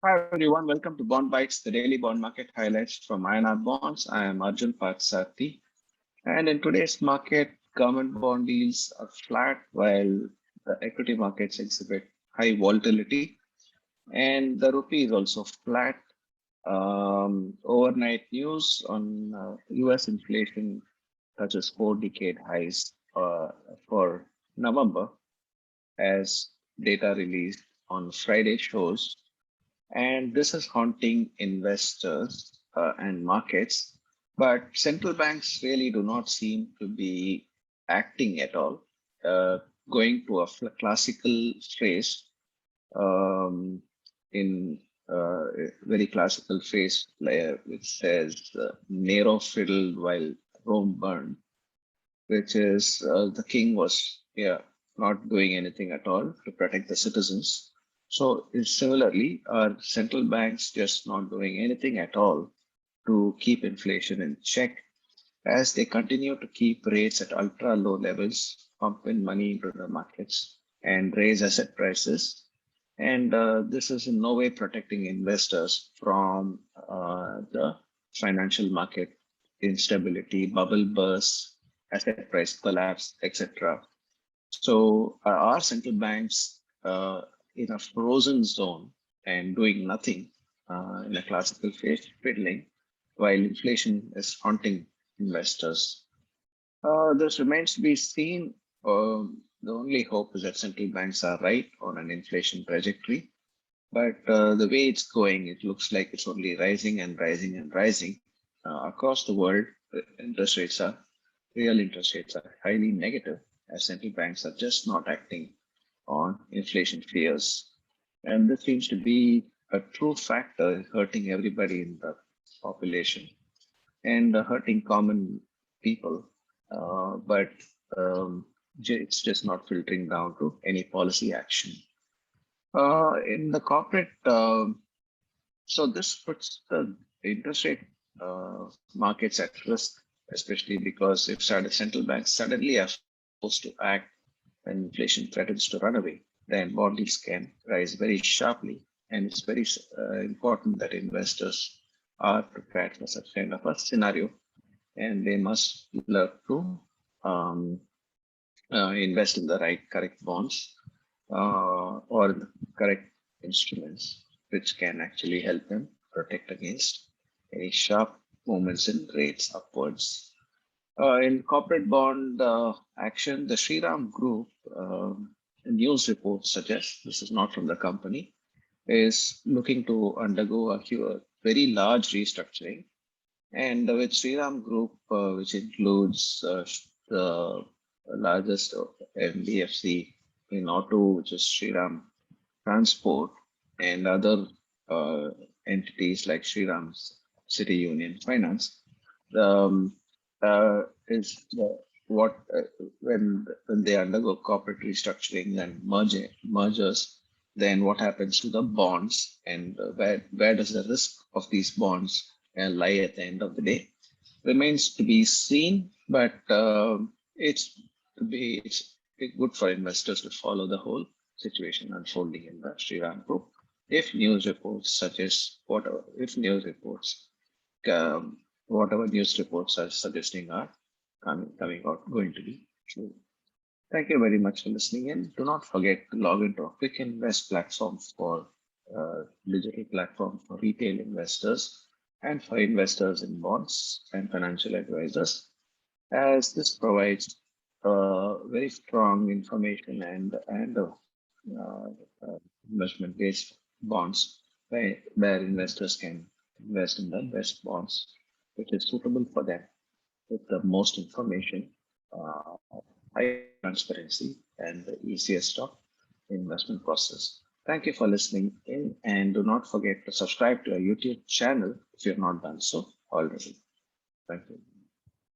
Hi everyone, welcome to Bond Bytes, the daily bond market highlights from INR bonds. I am Arjun Patsati, and in today's market, government bond yields are flat while the equity markets exhibit high volatility, and the rupee is also flat. Overnight news on US inflation touches four-decade highs for November as data released on Friday shows, and this is haunting investors and markets. But central banks really do not seem to be acting at all. Going to a classical phrase, um, in very classical phrase, which says "Nero fiddled while Rome burned," which is the king was not doing anything at all to protect the citizens. So similarly, are central banks just not doing anything at all to keep inflation in check as they continue to keep rates at ultra low levels, pump in money into the markets and raise asset prices. And this is in no way protecting investors from the financial market instability, bubble bursts, asset price collapse, etc. So are central banks in a frozen zone and doing nothing in a classical phase, fiddling, while inflation is haunting investors? This remains to be seen. The only hope is that central banks are right on an inflation trajectory. But the way it's going, it looks like it's only rising and rising and rising. Across the world, real interest rates are highly negative as central banks are just not acting on inflation fears. And this seems to be a true factor hurting everybody in the population and hurting common people. But it's just not filtering down to any policy action. In the corporate, so this puts the interest rate markets at risk, especially because if central banks suddenly are forced to act when inflation threatens to run away, then bond yields can rise very sharply. And it's very important that investors are prepared for such kind of a scenario, and they must learn to um, invest in the correct bonds or the correct instruments, which can actually help them protect against any sharp movements in rates upwards. In corporate bond action, the Shriram Group news reports suggest, this is not from the company, is looking to undergo a very large restructuring. And with Shriram Group, which includes the largest NBFC in auto, which is Shriram Transport, and other entities like Shriram's City Union Finance, is what when they undergo corporate restructuring and mergers, then what happens to the bonds, and where does the risk of these bonds lie at the end of the day remains to be seen. But it's good for investors to follow the whole situation unfolding in the Shriram Group. If news reports whatever news reports are suggesting are coming out going to be true. Thank you very much for listening in. Do not forget to log into our Quick Invest platform for digital platform for retail investors and for investors in bonds and financial advisors, as this provides very strong information and investment-based bonds where investors can invest in the best bonds which is suitable for them with the most information, high transparency, and the easiest of investment process. Thank you for listening in, and do not forget to subscribe to our YouTube channel if you have not done so already. Thank you.